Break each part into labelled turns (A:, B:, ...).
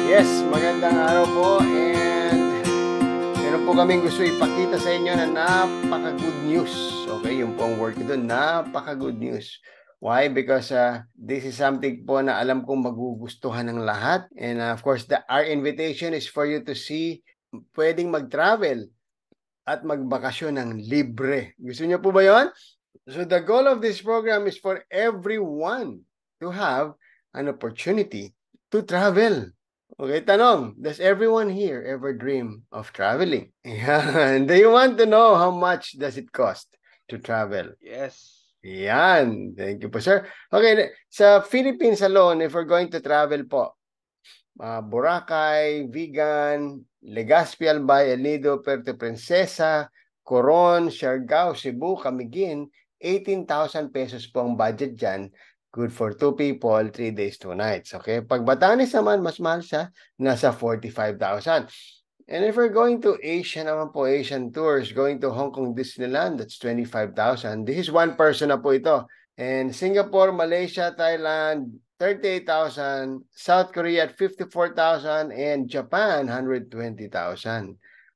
A: Yes, magandang araw po and meron po kaming gusto ipakita sa inyo na napaka-good news. Okay, yung po ang word ko doon, napaka-good news. Why? Because this is something po na alam kong magugustuhan ng lahat. And of course, our invitation is for you to see pwedeng mag-travel at magbakasyon ng libre. Gusto niyo po ba yon? So the goal of this program is for everyone to have an opportunity to travel. Okay, tanong, does everyone here ever dream of traveling? Yan. Do you want to know how much does it cost to travel?
B: Yes.
A: Yan. Thank you po, sir. Okay, sa Philippines alone, if we're going to travel po, Boracay, Vigan, Legazpi, Albay, El Nido, Puerto Princesa, Coron, Siargao, Cebu, Camiguin, 18,000 pesos po ang budget dyan. Good for 2 people, 3 days, 2 nights. Okay? Pag Batanes naman, mas mahal siya, nasa 45,000. And if we're going to Asia naman po, Asian tours, going to Hong Kong Disneyland, that's 25,000. This is one person na po ito. And Singapore, Malaysia, Thailand, 38,000. South Korea at 54,000. And Japan, 120,000.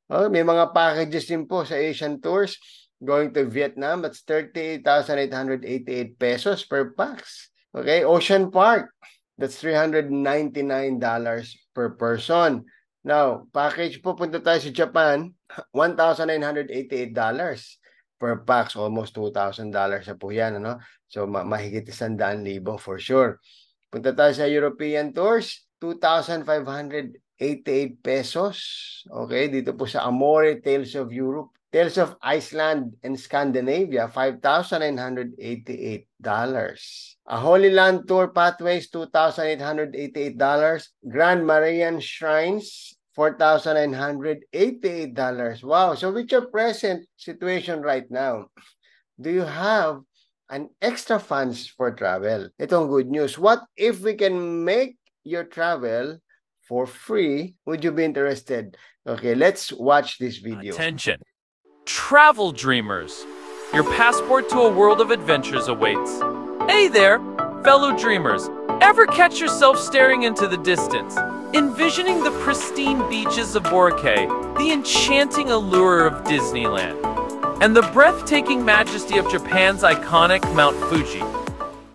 A: Oh, may mga packages din po sa Asian tours. Going to Vietnam, that's 38,888 pesos per pax. Okay, Ocean Park, that's $399 per person. Now, package po, punta tayo sa Japan, $1,988 per pax, almost $2,000 na po yan, ano? So, mahigit 100,000 for sure. Punta tayo sa European tours, 2,588 pesos. Okay, dito po sa Amore Tales of Europe. Tales of Iceland and Scandinavia, $5,988. A Holy Land Tour Pathways, $2,888. Grand Marian Shrines, $4,988. Wow. So with your present situation right now, do you have an extra funds for travel? Itong good news. What if we can make your travel for free? Would you be interested? Okay, let's watch this video.
C: Attention. Travel dreamers, your passport to a world of adventures awaits. Hey there, fellow dreamers. Ever catch yourself staring into the distance, envisioning the pristine beaches of Boracay, the enchanting allure of Disneyland, and the breathtaking majesty of Japan's iconic Mount Fuji?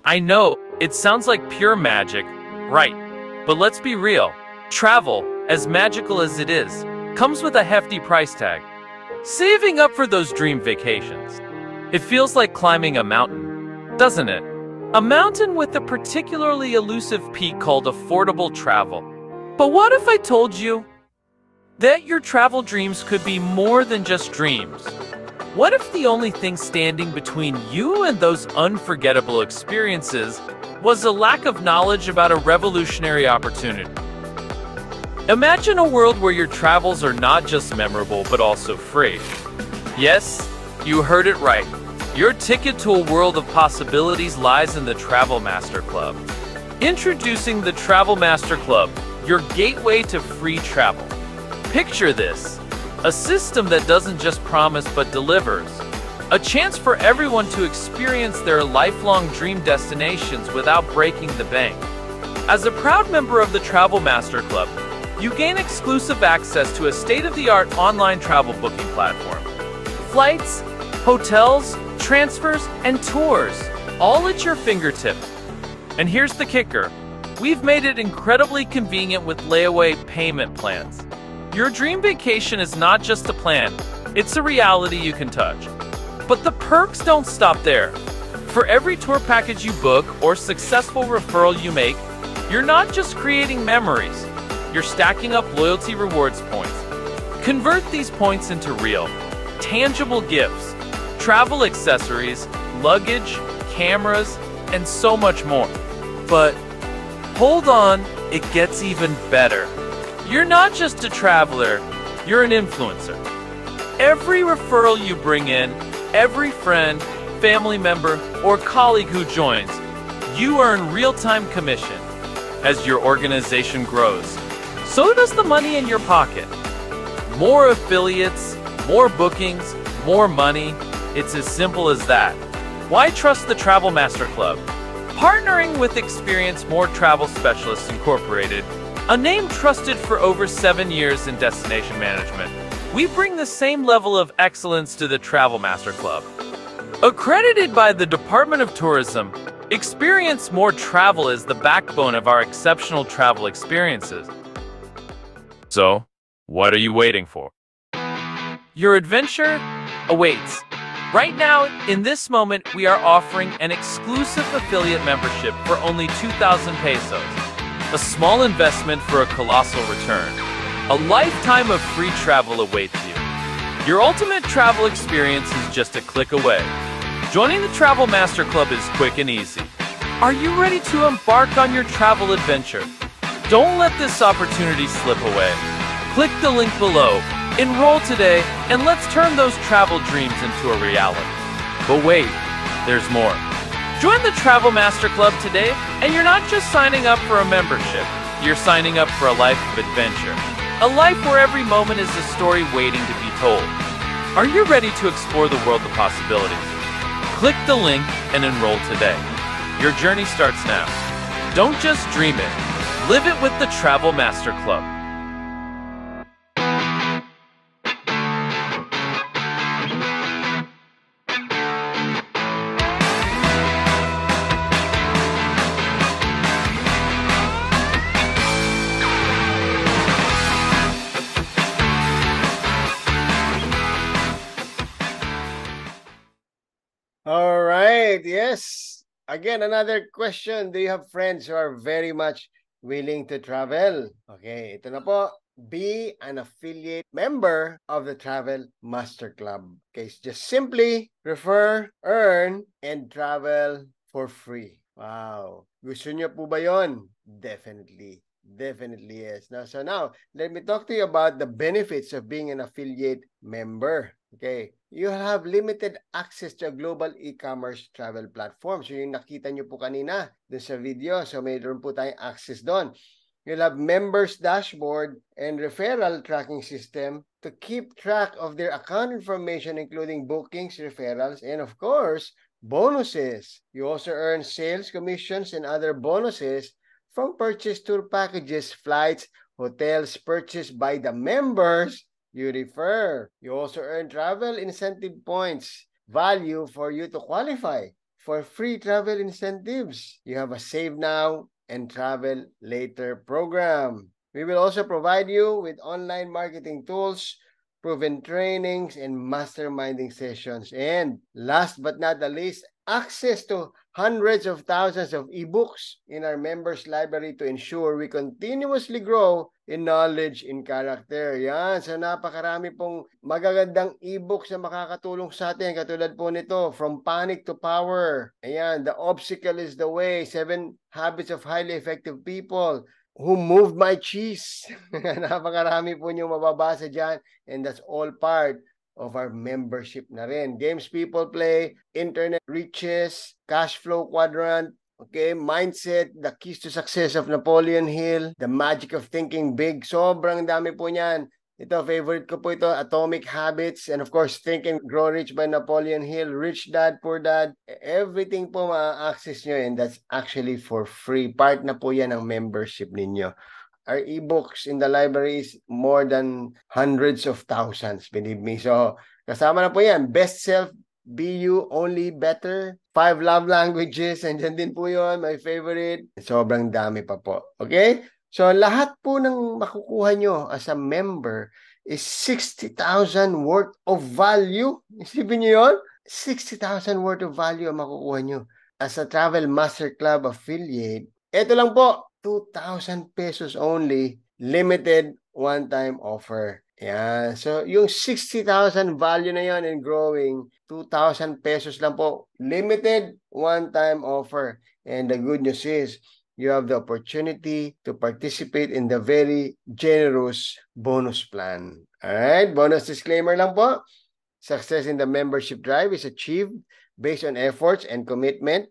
C: I know, it sounds like pure magic, right? But let's be real. Travel, as magical as it is, comes with a hefty price tag. Saving up for those dream vacations. It feels like climbing a mountain, doesn't it? A mountain with a particularly elusive peak called affordable travel. But what if I told you that your travel dreams could be more than just dreams? What if the only thing standing between you and those unforgettable experiences was a lack of knowledge about a revolutionary opportunity? Imagine a world where your travels are not just memorable, but also free. Yes, you heard it right. Your ticket to a world of possibilities lies in the Travel Master Club. Introducing the Travel Master Club, your gateway to free travel. Picture this, a system that doesn't just promise but delivers. A chance for everyone to experience their lifelong dream destinations without breaking the bank. As a proud member of the Travel Master Club, you gain exclusive access to a state-of-the-art online travel booking platform. Flights, hotels, transfers, and tours, all at your fingertips. And here's the kicker. We've made it incredibly convenient with layaway payment plans. Your dream vacation is not just a plan, it's a reality you can touch. But the perks don't stop there. For every tour package you book or successful referral you make, you're not just creating memories, you're stacking up loyalty rewards points. Convert these points into real, tangible gifts, travel accessories, luggage, cameras, and so much more. But hold on, it gets even better. You're not just a traveler, you're an influencer. Every referral you bring in, every friend, family member, or colleague who joins, you earn real-time commission. As your organization grows, so does the money in your pocket. More affiliates, more bookings, more money. It's as simple as that. Why trust the Travel Master Club? Partnering with Experience More Travel Specialists Incorporated, A name trusted for over 7 years in destination management, we bring the same level of excellence to the Travel Master Club. Accredited by the Department of Tourism, Experience More Travel is the backbone of our exceptional travel experiences. So, what are you waiting for? Your adventure awaits. Right now, in this moment, we are offering an exclusive affiliate membership for only 2,000 pesos. A small investment for a colossal return. A lifetime of free travel awaits you. Your ultimate travel experience is just a click away. Joining the Travel Master Club is quick and easy. Are you ready to embark on your travel adventure? Don't let this opportunity slip away. Click the link below, enroll today, and let's turn those travel dreams into a reality. But wait, there's more. Join the Travel Master Club today, and you're not just signing up for a membership, you're signing up for a life of adventure. A life where every moment is a story waiting to be told. Are you ready to explore the world of possibilities? Click the link and enroll today. Your journey starts now. Don't just dream it, live it with the Travel Master Club.
A: All right. Yes. Again, another question. Do you have friends who are very much willing to travel? Okay, ito na po. Be an affiliate member of the Travel Master Club. Okay, just simply refer, earn, and travel for free. Wow. Gusto niyo po ba yon? Definitely. Definitely yes. So now, let me talk to you about the benefits of being an affiliate member. Okay, you have limited access to a global e-commerce travel platform. So yung nakita nyo po kanina dun sa video, so mayroon po tayong access doon. You'll have members dashboard and referral tracking system to keep track of their account information, including bookings, referrals, and of course, bonuses. You also earn sales commissions and other bonuses from purchased tour packages, flights, hotels purchased by the members you refer. You also earn travel incentive points, value for you to qualify for free travel incentives. You have a Save Now and Travel Later program. We will also provide you with online marketing tools, proven trainings, and masterminding sessions. And last but not the least, access to hundreds of thousands of ebooks in our members library to ensure we continuously grow in knowledge, in character. Yan, so napakarami pong magagandang ebooks na makakatulong sa atin. Katulad po nito, From Panic to Power. Ayan, The Obstacle is the Way, 7 Habits of Highly Effective People Who Moved My Cheese. Napakarami po nyo mababasa dyan, and that's all part of our membership na rin. Games People Play, Internet Riches, Cash Flow Quadrant, okay, Mindset, The Keys to Success of Napoleon Hill, The Magic of Thinking Big. Sobrang dami po niyan. Ito, favorite ko po ito, Atomic Habits, and of course, Think and Grow Rich by Napoleon Hill, Rich Dad, Poor Dad. Everything po ma-access nyo, and that's actually for free. Part na po yan ng membership ninyo. Our ebooks in the library is more than hundreds of thousands, believe me. So, kasama na po yan. Best Self, Be You, Only Better, 5 Love Languages, and dyan din po yun, my favorite. Sobrang dami pa po. Okay? So, lahat po ng makukuha nyo as a member is 60,000 worth of value. Isipin nyo yun? 60,000 worth of value ang makukuha nyo. As a Travel Master Club affiliate, ito lang po, 2,000 pesos only, limited one-time offer. Yeah. So, yung 60,000 value na yon and growing, 2,000 pesos lang po, limited one-time offer. And the good news is, you have the opportunity to participate in the very generous bonus plan. Alright, bonus disclaimer lang po. Success in the membership drive is achieved based on efforts and commitment,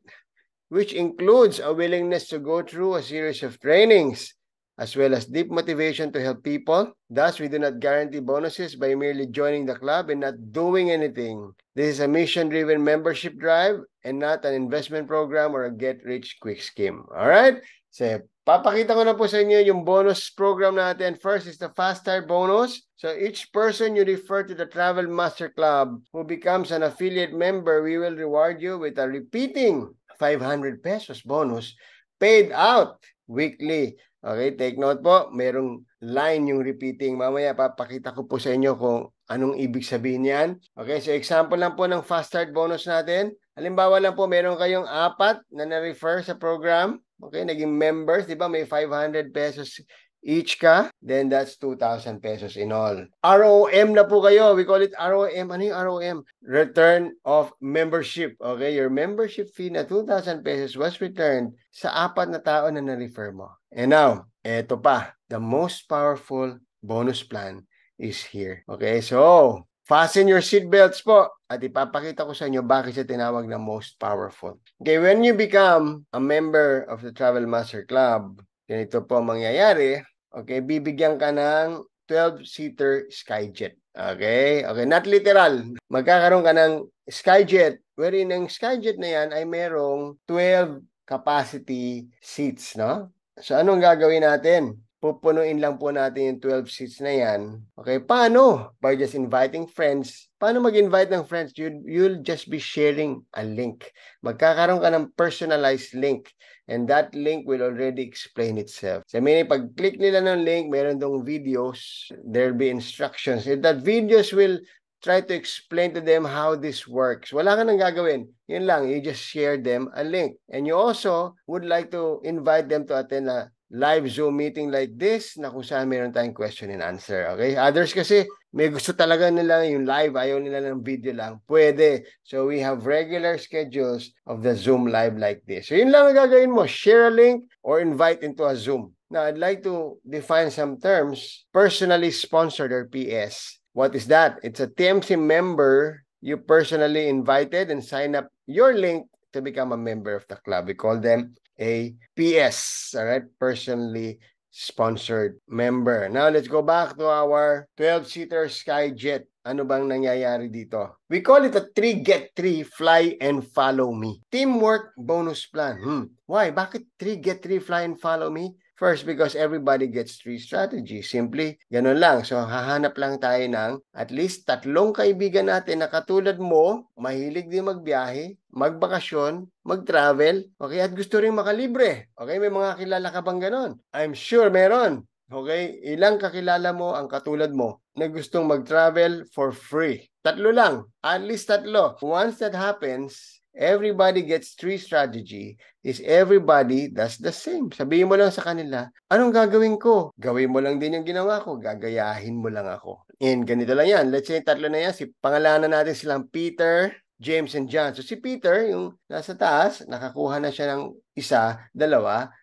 A: which includes a willingness to go through a series of trainings, as well as deep motivation to help people. Thus, we do not guarantee bonuses by merely joining the club and not doing anything. This is a mission-driven membership drive and not an investment program or a get-rich-quick scheme. All right? So, Papakita ko na po sa inyo yung bonus program natin. First is the Fast Start bonus. So each person you refer to the Travel Master Club who becomes an affiliate member, we will reward you with a repeating 500 pesos bonus paid out weekly. Okay, take note po, merong line yung repeating. Mamaya papakita ko po sa inyo kung anong ibig sabihin yan. Okay, so example lang po ng Fast Start bonus natin. Halimbawa lang po, meron kayong 4 na na-refer sa program. Okay, naging members, di ba? May 500 pesos each ka. Then that's 2,000 pesos in all. ROM na po kayo. We call it ROM. Ano yung ROM? Return of membership. Okay, your membership fee na 2,000 pesos was returned sa 4 na tao na na-refer mo. And now, eto pa. The most powerful bonus plan is here. Okay, so fasten your seatbelts po at ipapakita ko sa inyo bakit siya tinawag na most powerful. Okay, when you become a member of the Travel Master Club, ganito po mangyayari. Okay, bibigyan ka ng 12-seater Skyjet. Okay, not literal. Magkakaroon ka ng Skyjet, wherein ang Skyjet na yan ay merong 12 capacity seats, no? So, anong gagawin natin? Pupunuin lang po natin yung 12 seats na yan. Okay, paano? By just inviting friends. Paano mag-invite ng friends? You'll just be sharing a link. Magkakaroon ka ng personalized link. And that link will already explain itself. So, meaning, pag-click nila ng link, meron dong videos. There'll be instructions. And that videos will try to explain to them how this works. Wala ka nang gagawin. Yun lang, you just share them a link. And you also would like to invite them to attend a live Zoom meeting like this na kung saan meron tayong question and answer. Okay? Others kasi may gusto talaga nila yung live, ayaw nila ng video lang. Pwede. So we have regular schedules of the Zoom live like this. So yun lang ang gagawin mo. Share a link or invite into a Zoom. Now, I'd like to define some terms. Personally sponsored or PS. What is that? It's a TMC member you personally invited and sign up your link to become a member of the club. We call them a PS, all right? Personally sponsored member. Now, let's go back to our 12-seater Skyjet. Ano bang nangyayari dito? We call it a 3-get-3 fly and follow me. Teamwork bonus plan. Why? Bakit 3-get-3 fly and follow me? First, because everybody gets 3 strategies. Simply, ganun lang. So, hahanap lang tayo ng at least 3 kaibigan natin na katulad mo, mahilig din magbiyahe, magbakasyon, mag-travel, okay, at gusto rin makalibre. Okay, may mga kilala ka bang ganun? I'm sure meron. Okay, ilang kakilala mo ang katulad mo na gustong mag-travel for free? 3 lang. At least 3. Once that happens, everybody gets 3 strategy is everybody does the same. Sabihin mo lang sa kanila, anong gagawin ko? Gawin mo lang din yung ginawa ko. Gagayahin mo lang ako. And ganito lang yan. Let's say 3 na yan. Pangalanan natin silang Peter, James, and John. So si Peter, yung nasa taas, nakakuha na siya ng 1, 2,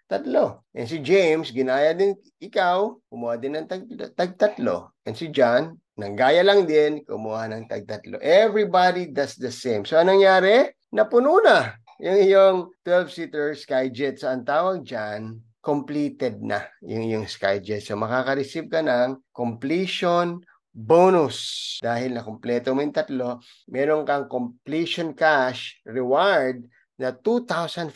A: 3. And si James, ginaya din ikaw, kumuha din ng tag 3. And si John, nanggaya lang din, kumuha ng tag 3. Everybody does the same. So anong nangyari? Napuno na yung iyong 12-seater Skyjet. So, ang tawag dyan, completed na yung Skyjet. So, makaka-receive ka ng completion bonus. Dahil nakumpleto mo yung 3, meron kang completion cash reward na 2,500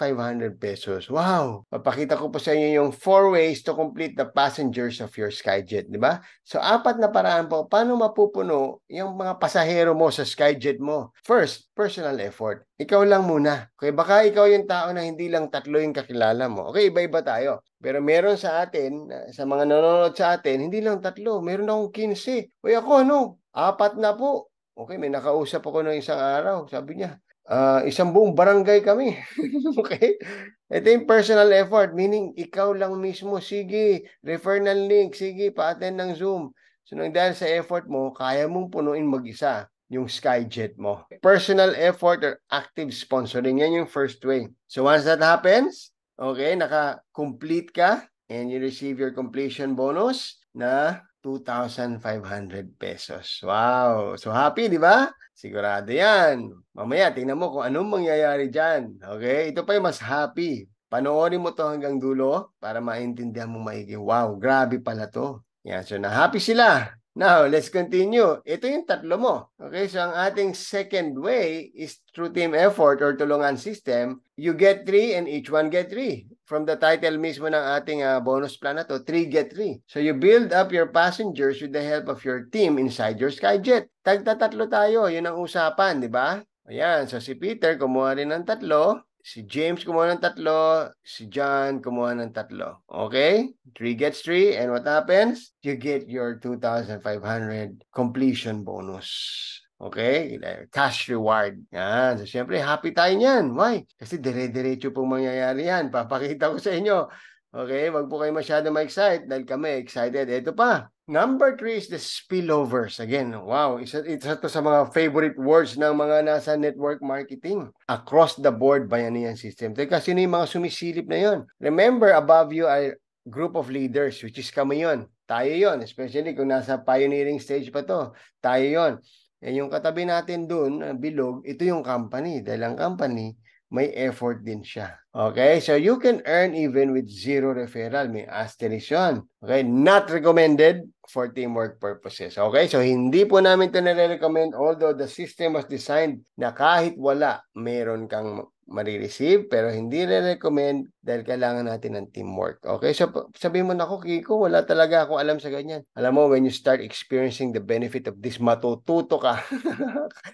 A: pesos. Wow! Papakita ko po sa inyo yung 4 ways to complete the passengers of your Skyjet, di ba? So, 4 na paraan po, paano mapupuno yung mga pasahero mo sa Skyjet mo? First, personal effort. Ikaw lang muna. Okay, baka ikaw yung tao na hindi lang 3 yung kakilala mo. Okay, iba-iba tayo. Pero meron sa atin, sa mga nanonood sa atin, hindi lang 3. Meron akong 15. Uy, ako 4 na po. Okay, may nakausap ako ng isang araw. Sabi niya, isang buong barangay kami. Okay? Ito yung personal effort, meaning ikaw lang mismo, sige, refer ng link, sige, pa-attend ng Zoom. So, dahil sa effort mo, kaya mong punuin mag-isa yung Skyjet mo. Personal effort or active sponsoring, yan yung first way. So, once that happens, okay, naka-complete ka, and you receive your completion bonus na 2,500 pesos. Wow! So, happy, di ba? Sigurado yan. Mamaya, tingnan mo kung anong mangyayari dyan. Okay? Ito pa yung mas happy. Panoorin mo to hanggang dulo para maintindihan mo maigi. Wow, grabe pala to. Yan, so na-happy sila. Now, let's continue. Ito yung 3 mo. Okay, so ang ating second way is through team effort or tulungan system. You get 3 and each one get 3. from the title mismo ng ating bonus plan na to, 3 get 3. So you build up your passengers with the help of your team inside your Skyjet. Tagtatatlo tayo, yun ang usapan, di ba? Ayan, so si Peter kumuha rin ng 3, si James kumuha ng 3, si John kumuha ng 3. Okay? 3 gets 3, and what happens? You get your 2,500 completion bonus. Okay? Cash reward. Yan. So, syempre, happy tayo niyan. Why? Kasi dire-diretso pong mangyayari yan. Papakita ko sa inyo. Okay? Wag po kayo masyado ma-excite dahil kami excited. Ito pa. Number 3 is the spillovers. Again, wow. Isa to sa mga favorite words ng mga nasa network marketing. Across the board bayanihan system. Teka, sino yung mga sumisilip na yon? Remember, above you are group of leaders, which is kami yon. Tayo yon. Especially kung nasa pioneering stage pa to. Tayo yon. Eh, yung katabi natin dun, bilog, ito yung company. Dahil ang company, may effort din siya. Okay? So, you can earn even with 0 referral. May asterisk yun. Okay? Not recommended for teamwork purposes. Okay? So, hindi po namin ito nare-recommend, although the system was designed na kahit wala, meron kang marireceive, pero hindi re-recommend dahil kailangan natin ng teamwork. Okay? So, sabihin mo na ako, Kiko, wala talaga ako alam sa ganyan. Alam mo, when you start experiencing the benefit of this, matututo ka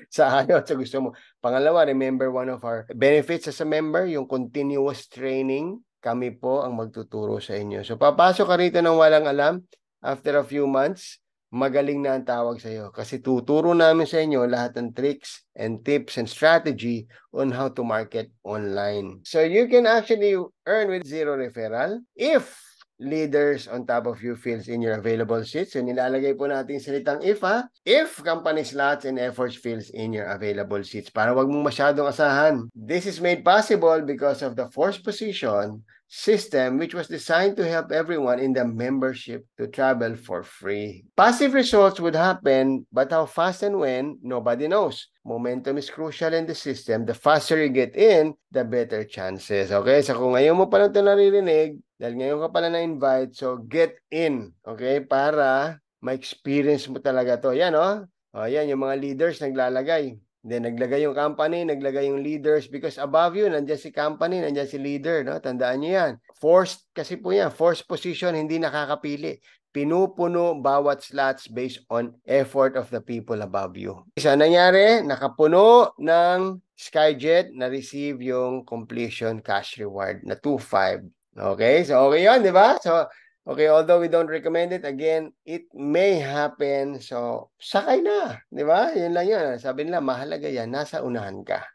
A: sa ayaw, sa gusto mo. Pangalawa, remember one of our benefits as a member, yung continuous training. Kami po ang magtuturo sa inyo. So, papasok ka rito ng walang alam. After a few months, magaling na ang tawag sa iyo kasi tuturo namin sa inyo lahat ng tricks and tips and strategy on how to market online. So you can actually earn with 0 referral if leaders on top of you fills in your available seats. So nilalagay po natin salitang if if company slots and efforts fills in your available seats para wag mong masyadong asahan. This is made possible because of the forced position system which was designed to help everyone in the membership to travel for free. Passive results would happen, but how fast and when, nobody knows. Momentum is crucial in the system. The faster you get in, the better chances. Okay? So kung ngayon mo pa lang ito naririnig, dahil ngayon ka pala na-invite, so get in. Okay? Para ma-experience mo talaga to. Yan, oh. O, yan, yung mga leaders naglalagay. Then, naglagay yung company, naglagay yung leaders because above you, nandiyan si company, nandiyan si leader. No? Tandaan nyo yan. Forced, kasi po yan, forced position, hindi nakakapili. Pinupuno bawat slots based on effort of the people above you. Isa nangyari, nakapuno ng Skyjet, na-receive yung completion cash reward na 2,500. Okay? So, okay yun, di ba? So, okay, although we don't recommend it, again, it may happen. So, sakay na. Di ba? Yun lang yun. Sabi nila, mahalaga yan. Nasa unahan ka.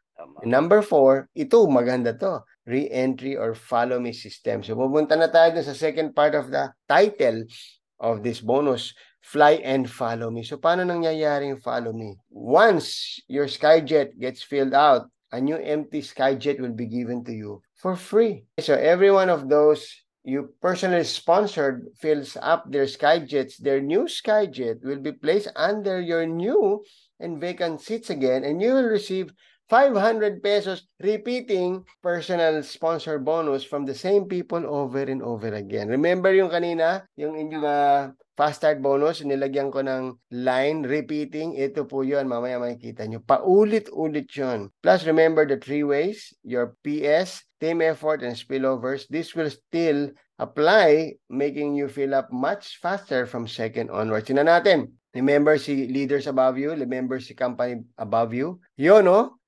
A: Number 4, ito, maganda to. Re-entry or follow me system. So, pupunta na tayo dun sa second part of the title of this bonus. Fly and follow me. So, paano nangyayari yung follow me? Once your Skyjet gets filled out, a new empty Skyjet will be given to you for free. So, every one of those you personally sponsored fills up their Skyjets, their new Skyjet will be placed under your new and vacant seats again, and you will receive 500 pesos repeating personal sponsor bonus from the same people over and over again. Remember yung kanina, yung inyong fast start bonus, nilagyan ko ng line repeating. Ito po yun, mamaya makikita nyo. Paulit-ulit yun. Plus, remember the 3 ways, your PS, team effort, and spillovers. This will still apply, making you fill up much faster from second onwards. Tingnan natin. Remember si leaders above you, remember si company above you. Yun, no?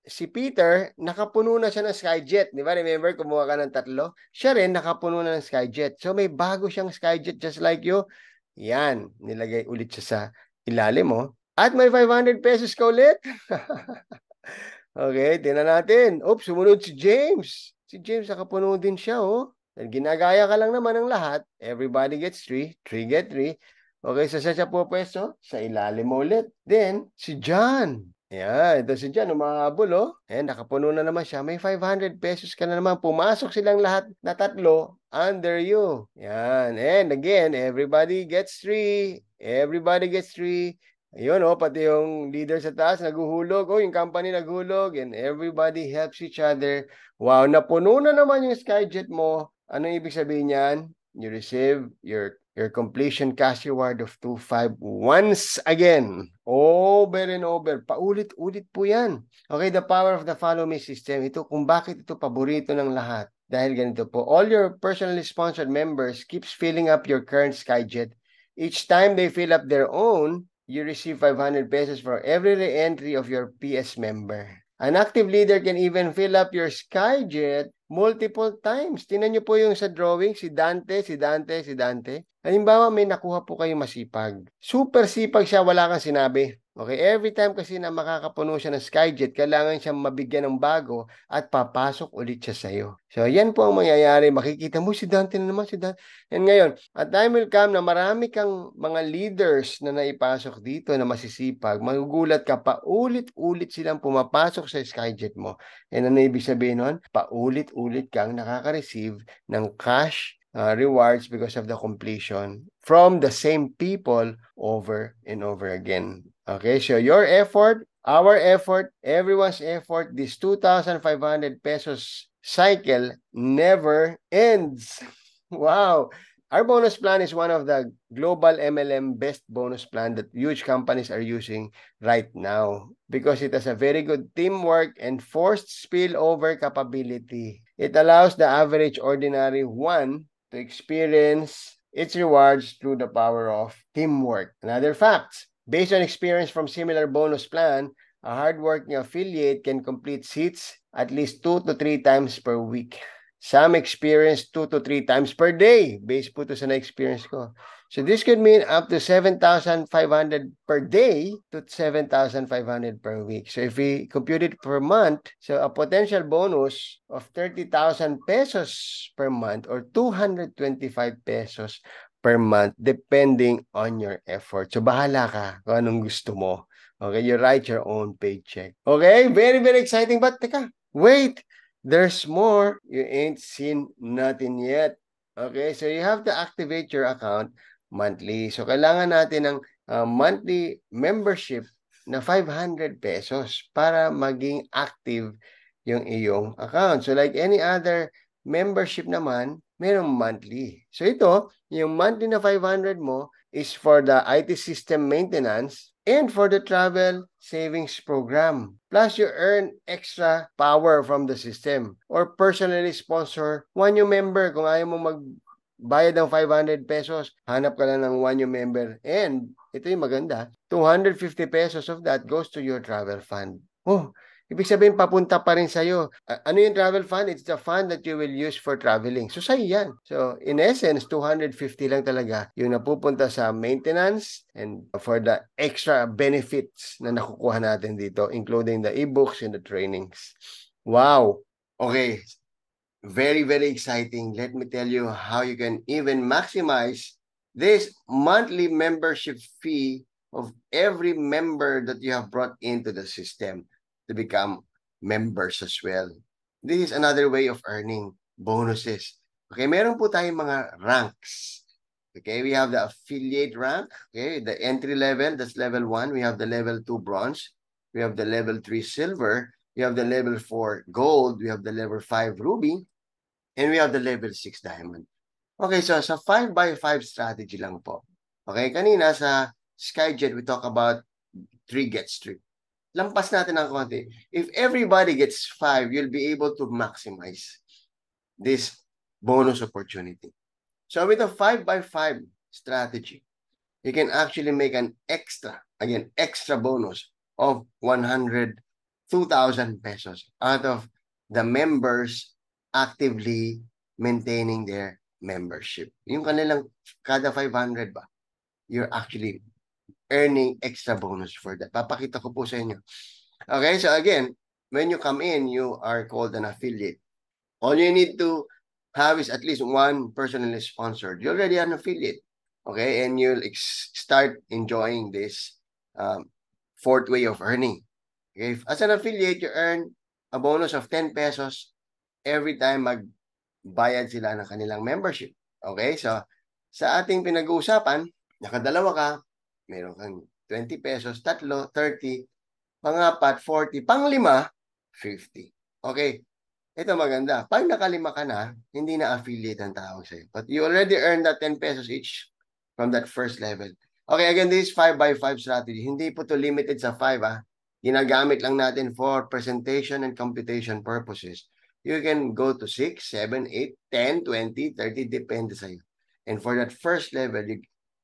A: Si Peter, nakapuno na siya ng Skyjet. Di ba? Remember, kumuha ka ng 3. Siya rin, nakapuno na ng Skyjet. So, may bago siyang Skyjet just like you. Yan, nilagay ulit siya sa ilalim mo. At may 500 pesos ka ulit. Okay, tingnan natin. Oops, sumunod si James. Si James, nakapuno din siya, oh. Ginagaya ka lang naman ng lahat. Everybody gets 3. 3 get 3. Okay, so siya po pwesto sa ilalim mo ulit. Then, si John. Ayan, ito si John, umahabol, oh. Ayan, nakapuno na naman siya. May 500 pesos ka na naman. Pumasok silang lahat na 3 under you. Ayan, and again, everybody gets 3. Everybody gets 3. Ayun, oh, pati yung leader sa taas naguhulog. Oh, yung company naguhulog. And everybody helps each other. Wow, napuno na naman yung Skyjet mo. Ano ibig sabihin yan? You receive your completion cash reward of 2,500 once again. Over and over. Paulit-ulit po yan. Okay, the power of the follow me system. Ito kung bakit ito paborito ng lahat. Dahil ganito po, all your personally sponsored members keeps filling up your current SkyJet. Each time they fill up their own, you receive 500 pesos for every re-entry of your PS member. An active leader can even fill up your SkyJet multiple times. Tingnan niyo po yung sa drawing, si Dante. Halimbawa, may nakuha po kayo masipag. Super sipag siya, wala kang sinabi. Okay, every time kasi na makakapuno siya ng SkyJet, kailangan siyang mabigyan ng bago at papasok ulit siya sa'yo. So, yan po ang mangyayari. Makikita mo si Dante na naman, si Dante. And ngayon, a time will come na marami kang mga leaders na naipasok dito na masisipag. Magugulat ka, paulit-ulit silang pumapasok sa SkyJet mo. And ano ibig sabihin nun? Paulit-ulit kang nakaka-receive ng cash rewards because of the completion from the same people over and over again. Okay, so your effort, our effort, everyone's effort, this 2,500 pesos cycle never ends. Wow. Our bonus plan is one of the global MLM best bonus plan that huge companies are using right now because it has a very good teamwork and forced spillover capability. It allows the average ordinary one to experience its rewards through the power of teamwork. Another fact, based on experience from similar bonus plan, a hardworking affiliate can complete seats at least 2 to 3 times per week. Some experience 2 to 3 times per day based po to sa na-experience ko. So this could mean up to 7,500 per day to 7,500 per week. So if we compute it per month, so a potential bonus of 30,000 pesos per month or 225 pesos per month depending on your effort. So bahala ka kung anong gusto mo. Okay, you write your own paycheck. Okay, very, very exciting. But teka, wait, there's more. You ain't seen nothing yet. Okay, so you have to activate your account monthly. So kailangan natin ng monthly membership na 500 pesos para maging active yung iyong account. So like any other membership naman, mayroong monthly. So ito, yung monthly na 500 mo is for the IT system maintenance and for the travel savings program. Plus, you earn extra power from the system or personally sponsor one new member. Kung ayaw mo magbayad ng 500 pesos, hanap ka lang ng one new member. And, ito yung maganda, 250 pesos of that goes to your travel fund. Oh, ibig sabihin, papunta pa rin sa'yo. Ano yung travel fund? It's the fund that you will use for traveling. So, sa'yo yan. So, in essence, 250 lang talaga yung napupunta sa maintenance and for the extra benefits na nakukuha natin dito, including the e-books and the trainings. Wow! Okay. Very, very exciting. Let me tell you how you can even maximize this monthly membership fee of every member that you have brought into the system to become members as well. This is another way of earning bonuses. Okay, meron po tayong mga ranks. Okay, we have the affiliate rank. Okay, the entry level, that's level 1. We have the level 2 bronze. We have the level 3 silver. We have the level 4 gold. We have the level 5 ruby. And we have the level 6 diamond. Okay, so sa 5x5 strategy lang po. Okay, kanina sa SkyJet, we talk about 3 gets 3. Lampas natin ng konti. If everybody gets 5, you'll be able to maximize this bonus opportunity. So with a 5x5 strategy, you can actually make an extra bonus of 102,000 pesos out of the members actively maintaining their membership. Yung kanilang kada 500 ba, you're actually earning extra bonus for that. Papakita ko po sa inyo. Okay, so again, when you come in, you are called an affiliate. All you need to have is at least one personally sponsored. You're already an affiliate. Okay, and you'll start enjoying this fourth way of earning. Okay, as an affiliate, you earn a bonus of 10 pesos every time magbayad sila ng kanilang membership. Okay, so sa ating pinag-uusapan, nakadalawa ka, meron kang 20 pesos, tatlo, 30, pangapat, 40, panglima, 50. Okay, ito maganda. Pag nakalima ka na, hindi na affiliate ang tawag sa'yo. But you already earned that 10 pesos each from that first level. Okay, again, this is 5x5 strategy. Hindi po to limited sa 5, Ginagamit lang natin for presentation and computation purposes. You can go to 6, 7, 8, 10, 20, 30, depende sa'yo. And for that first level,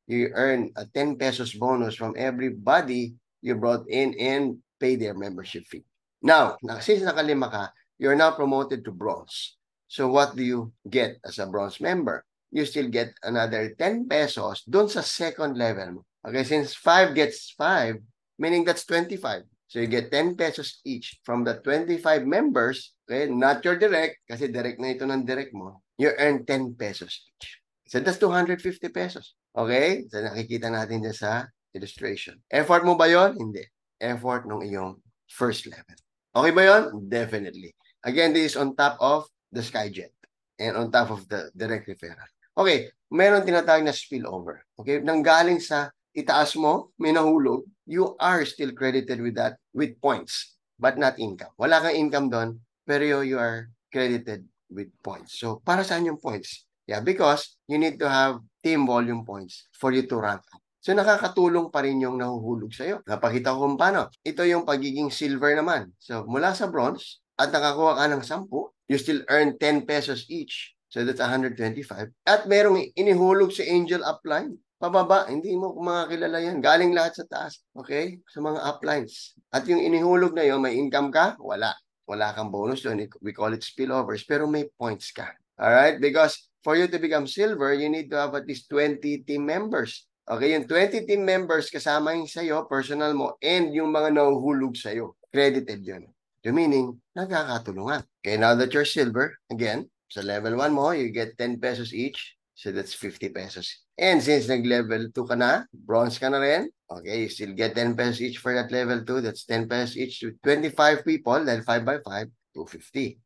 A: you earn a 10 pesos bonus from everybody you brought in and pay their membership fee. Now, since nakalima ka, you're now promoted to bronze. So what do you get as a bronze member? You still get another 10 pesos dun sa second level mo. Okay, since 5 gets 5, meaning that's 25. So you get 10 pesos each from the 25 members, okay, not your direct, kasi direct na ito ng direct mo, you earn 10 pesos each. So that's 250 pesos. Okay? So nakikita natin dyan sa illustration. Effort mo ba yon? Hindi. Effort nung iyong first level. Okay ba yon? Definitely. Again, this is on top of the Skyjet and on top of the direct referral. Okay, meron tinatawag na spillover. Okay, nanggaling sa itaas mo, may nahulog, you are still credited with that, with points, but not income. Wala kang income doon, pero you are credited with points. So, para saan yung points? Yeah, because you need to have team volume points for you to rank up. So, nakakatulong pa rin yung nahuhulog sa'yo. Napakita ko kung paano. Ito yung pagiging silver naman. So, mula sa bronze, at nakakuha ka ng 10, you still earn 10 pesos each. So, that's 125. At merong inihulog sa angel upline. Pababa, hindi mo mga kilala yan. Galing lahat sa taas. Okay? Sa mga uplines. At yung inihulog na yun, may income ka? Wala. Wala kang bonus doon. We call it spillovers. Pero may points ka. Alright? Because for you to become silver, you need to have at least 20 team members. Okay? Yung 20 team members kasama yung sa'yo, personal mo, and yung mga nahuhulog sa'yo. Credited yun. So meaning, nagkakatulungan. Okay, now that you're silver, again, sa level 1 mo, you get 10 pesos each. So that's 50 pesos. And since nag-level 2 ka na, bronze ka na rin, okay, you still get 10 pesos each for that level 2. That's 10 pesos each to 25 people, then 5 by 5, 250.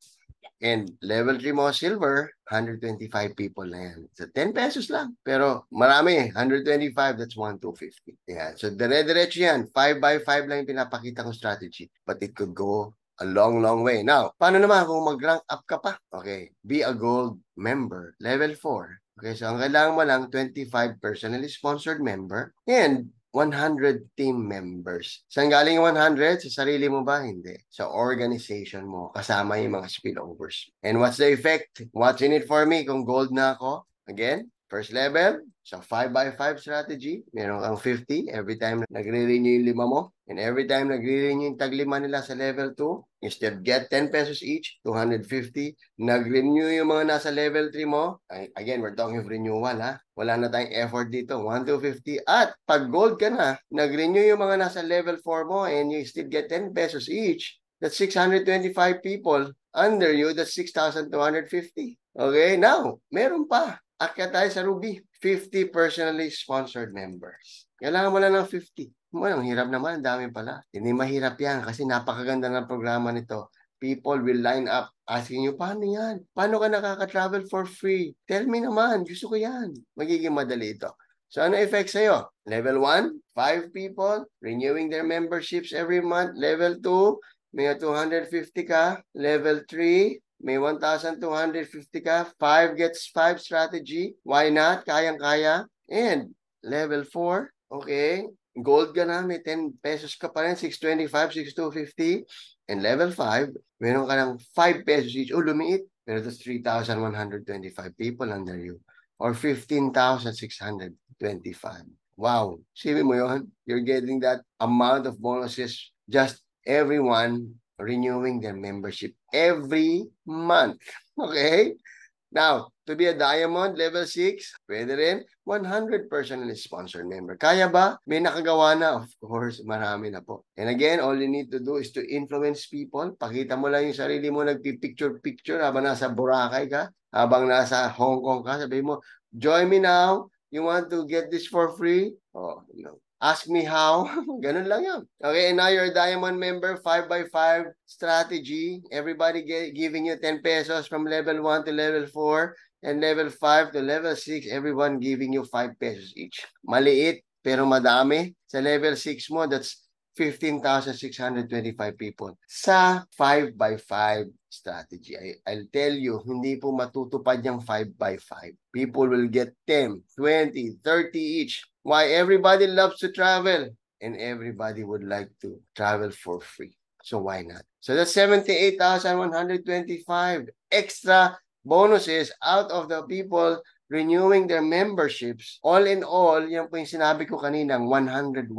A: And level 3 mo, silver, 125 people na yan. So 10 pesos lang. Pero marami, 125, that's 1,250. Yeah. So dire-diretso yan. 5 by 5 lang yung pinapakita kong strategy. But it could go a long, long way. Now, paano naman kung mag-rank up ka pa? Okay, be a gold member, level 4. Okay, so ang kailangan mo lang 25 personally sponsored member and 100 team members. Saan galing 100? Sa sarili mo ba? Hindi. Sa organization mo, kasama yung mga spillovers. And what's the effect? What's in it for me kung gold na ako? Again, first level, sa 5 by 5 strategy, meron kang 50 every time nagre-renew yung 5 mo. And every time nagre-renew yung tag-5 nila sa level 2, you still get 10 pesos each, 250. Nag-renew yung mga nasa level 3 mo. Again, we're talking of renewal, ha? Wala na tayong effort dito, 1,250. At pag gold ka na, nag-renew yung mga nasa level 4 mo and you still get 10 pesos each. That's 625 people. Under you, that's 6,250. Okay, now, meron pa. Akyat tayo sa Ruby. 50 personally sponsored members. Kailangan mo lang ng 50. Ang hirap naman, dami pala. Hindi mahirap yan kasi napakaganda ng programa nito. People will line up asking you, paano yan? Paano ka nakaka-travel for free? Tell me naman, gusto ko yan. Magiging madali ito. So ano effect sa'yo? Level 1, 5 people renewing their memberships every month. Level 2, may 250 ka. Level 3, may 1,250 ka. 5 gets 5 strategy. Why not? Kayang-kaya. And level 4, okay, gold ka na, may 10 pesos ka pa rin, 625, 6,250. And level 5, meron ka ng 5 pesos each. Oh, lumiit. Pero that's 3,125 people under you. Or 15,625. Wow. Sabi mo yun? You're getting that amount of bonuses. Just everyone renewing their membership every month. Okay? Now, to be a diamond, level 6, pwede rin, 100 personally sponsored member. Kaya ba? May nakagawa na? Of course, marami na po. And again, all you need to do is to influence people. Pakita mo lang yung sarili mo, nagpipicture-picture habang nasa Boracay ka, habang nasa Hong Kong ka, sabi mo, join me now. You want to get this for free? Oh, no. Ask me how. Ganun lang yan. Okay, and now you're a diamond member, 5 by 5 strategy. Everybody giving you 10 pesos from level 1 to level 4 and level 5 to level 6. Everyone giving you 5 pesos each. Maliit, pero madami. Sa level 6 mo, that's 15,625 people. Sa 5 by 5 strategy. I'll tell you, hindi po matutupad yung 5 by 5. People will get 10, 20, 30 each. Why? Everybody loves to travel and everybody would like to travel for free. So why not? So that's 78,125 extra bonuses out of the people renewing their memberships. All in all, yan po yung sinabi ko kanina, 101,000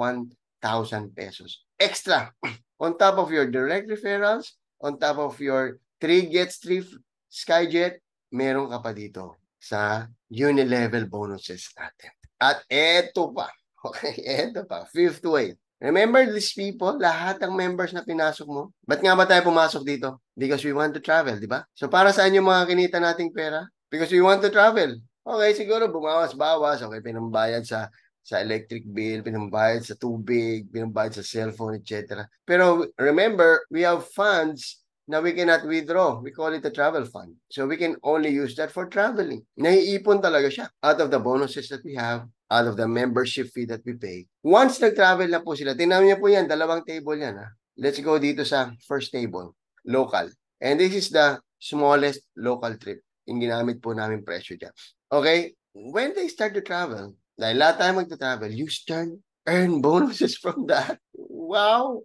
A: pesos. Extra. On top of your direct referrals, on top of your 3 gets 3 Skyjet, meron ka pa dito sa unilevel bonuses natin. At eto pa. Okay, eto pa. Fifth way. Remember these people, lahat ng members na pinasok mo? Ba't nga ba tayo pumasok dito? Because we want to travel, di ba? So para saan yung mga kinita nating pera? Because we want to travel. Okay, siguro bumawas-bawas. Okay, pinambayad sa electric bill, pinambayad sa tubig, pinambayad sa cellphone, etc. Pero remember, we have funds na we cannot withdraw. We call it a travel fund. So we can only use that for traveling. Naiipon talaga siya out of the bonuses that we have, out of the membership fee that we pay. Once nag-travel na po sila, tingnan niyo po yan, dalawang table yan. Ha? Let's go dito sa first table, local. And this is the smallest local trip. Yung ginamit po namin presyo dyan. Okay? When they start to travel, dahil lahat tayo magta-travel, you earn bonuses from that. Wow!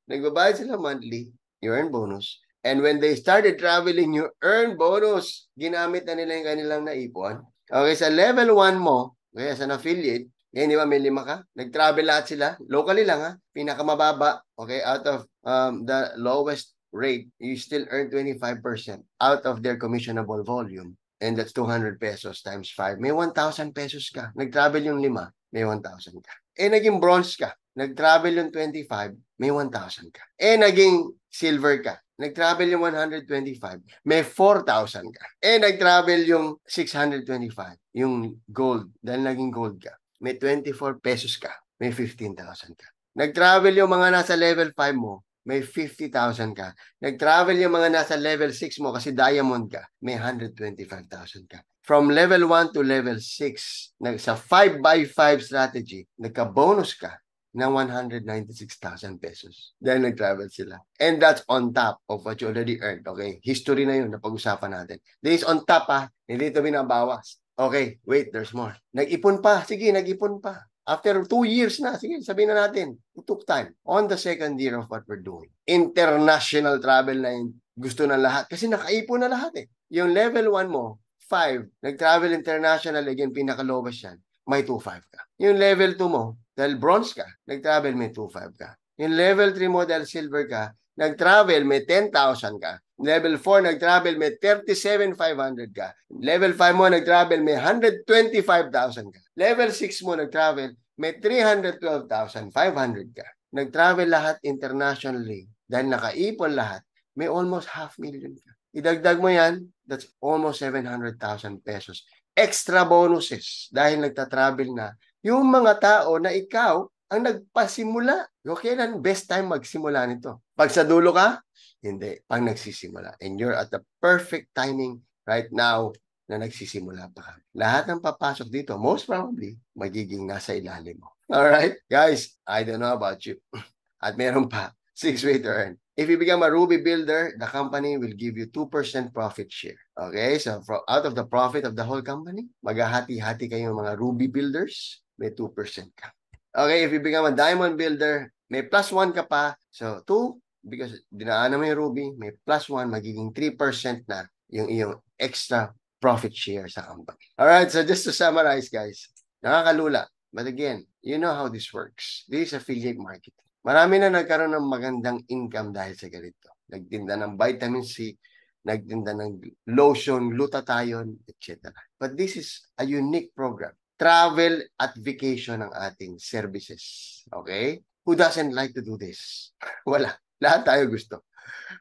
A: Nagbabayad sila monthly, you earn bonus. And when they started traveling, you earn bonus. Ginamit na nila yung kanilang naipon. Okay, sa level 1 mo, okay, as an affiliate, ngayon, di ba, may 5 ka? Nag-travel lahat sila. Locally lang, ha? Pinakamababa. Okay, out of the lowest rate, you still earn 25% out of their commissionable volume. And that's 200 pesos times 5. May 1,000 pesos ka. Nag-travel yung 5, may 1,000 ka. Naging bronze ka. Nag-travel yung 25, may 1,000 ka. Naging silver ka. Nag-travel yung 125, may 4,000 ka. Nag-travel yung 625, yung gold, dahil naging gold ka. May 24 pesos ka, may 15,000 ka. Nag-travel yung mga nasa level 5 mo, may 50,000 ka. Nag-travel yung mga nasa level 6 mo kasi diamond ka, may 125,000 ka. From level 1 to level 6, sa 5x5 strategy, nagka-bonus ka ng 196,000 pesos dahil nag-travel sila. And that's on top of what you already earned. Okay? History na yun na pag-usapan natin. This is on top, ha? Hindi ito binabawas. Okay, wait, there's more. Nag-ipon pa. Sige, nag-ipon pa. After 2 years na, sige, sabihin na natin, it took time. On the second year of what we're doing. International travel na yun. Gusto na lahat. Kasi nakaipon na lahat eh. Yung level 1 mo, 5, nag-travel international, again, pinaka-lowest yan, may 2.5 ka. Yung level 2 mo, dahil bronze ka, nag-travel may 2.5 ka. Yung level 3 mo, dahil silver ka, nag-travel may 10,000 ka. Level 4, nag-travel may 37,500 ka. Level 5 mo, nag-travel may 125,000 ka. Level 6 mo, nag-travel may 312,500 ka. Nag-travel lahat internationally dahil nakaipon lahat, may almost 500,000 ka. Idagdag mo yan, that's almost 700,000 pesos. Extra bonuses dahil nagta-travel na yung mga tao na ikaw ang nagpasimula. Kailan best time magsimula nito? Pag sa dulo ka? Hindi. Pag nagsisimula. And you're at the perfect timing right now na nagsisimula pa ka. Lahat ng papasok dito, most probably, magiging nasa ilalim mo. Alright? Guys, I don't know about you. At meron pa, 6 way to earn. If you become a Ruby builder, the company will give you 2% profit share. Okay? So, out of the profit of the whole company, maghahati-hati kayong mga Ruby builders, may 2% ka. Okay, if you become a diamond builder, may plus 1 ka pa. So, 2, because dinaanan mo yung Ruby, may plus 1, magiging 3% na yung iyong extra profit share sa company. Alright, so just to summarize, guys, nakakalula. But again, you know how this works. This is affiliate marketing. Marami na nagkaroon ng magandang income dahil sa ganito. Nagtinda ng vitamin C, nagtinda ng lotion, glutathione, etc. But this is a unique program. Travel at vacation ang ating services. Okay? Who doesn't like to do this? Wala. Lahat tayo gusto.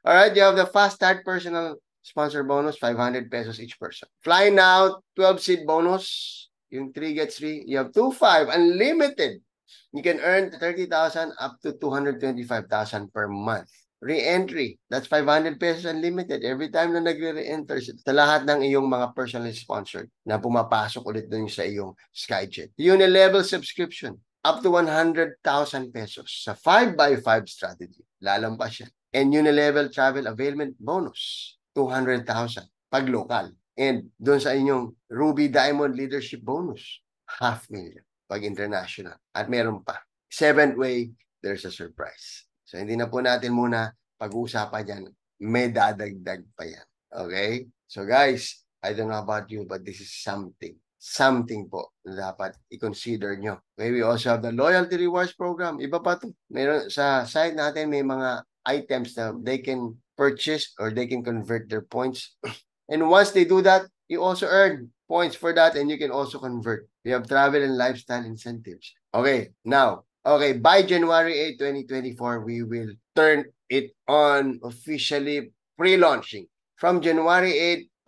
A: Alright, you have the fast start personal sponsor bonus, 500 pesos each person. Fly now, 12 seat bonus. Yung 3 gets 3. You have 2.5, unlimited. You can earn 30,000 up to 225,000 per month. Re-entry, that's 500 pesos unlimited. Every time na nagre-re-enter sa lahat ng iyong mga personally sponsored na pumapasok ulit dun sa iyong Skyjet. Unilevel subscription, up to 100,000 pesos sa 5x5 strategy. Lalampas yan. And Unilevel travel availment bonus, 200,000 pag local. And dun sa inyong Ruby Diamond leadership bonus, 500,000 pag international. At meron pa. 7th way, there's a surprise. So, hindi na po natin muna pag-uusapan yan, may dadagdag pa yan. Okay? So guys, I don't know about you, but this is something po na dapat i-consider nyo. Okay, we also have the loyalty rewards program. Iba pa to. Meron sa site natin, may mga items na they can purchase or they can convert their points. And once they do that, you also earn points for that and you can also convert. We have travel and lifestyle incentives. Okay, now, by January 8, 2024, we will turn it on officially pre-launching. From January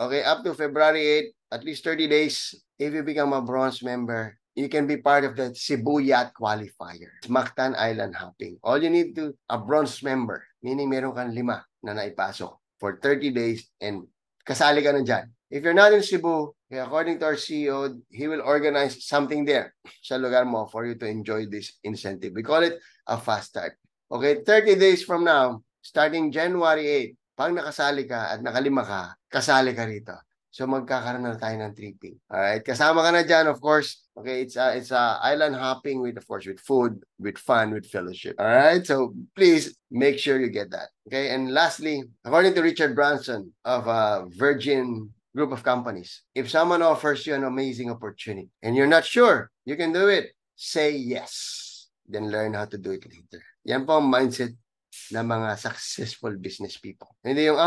A: 8, up to February 8, at least 30 days, if you become a bronze member, you can be part of the Cebu Yacht Qualifier. It's Mactan Island Hopping. All you need to, a bronze member, meaning meron kang 5 na naipasok for 30 days and kasali ka na dyan. If you're not in Cebu, according to our CEO, he will organize something there sa lugar mo for you to enjoy this incentive. We call it a fast start. Okay, 30 days from now, starting January 8, pag nakasali ka at nakalima ka, kasali ka rito. So magkakaroon na tayo ng tripping. Alright, kasama ka na dyan, of course. Okay, it's a island hopping with, of course, with food, with fun, with fellowship. Alright, so please make sure you get that. Okay, and lastly, according to Richard Branson of Virgin Group of Companies, if someone offers you an amazing opportunity and you're not sure you can do it, say yes. Then learn how to do it later. Yan po ang mindset na mga successful business people. Hindi yung,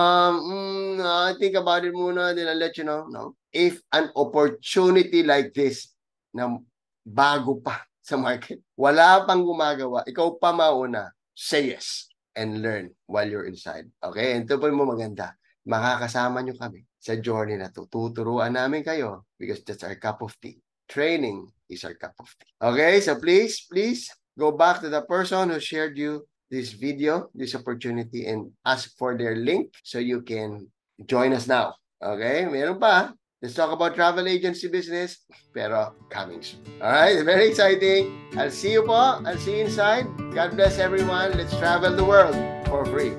A: I think about it muna, then I'll let you know. No. If an opportunity like this, na bago pa sa market, wala pang gumagawa, ikaw pa mauna, say yes and learn while you're inside. Okay? And ito po mo maganda. Makakasama nyo kami sa journey na to. Tuturuan namin kayo because that's our cup of tea. Training is our cup of tea. Okay? So please go back to the person who shared you this video, this opportunity, and ask for their link so you can join us now. Okay? Meron pa. Let's talk about travel agency business, pero coming soon. Alright? Very exciting. I'll see you po. I'll see you inside. God bless everyone. Let's travel the world for free.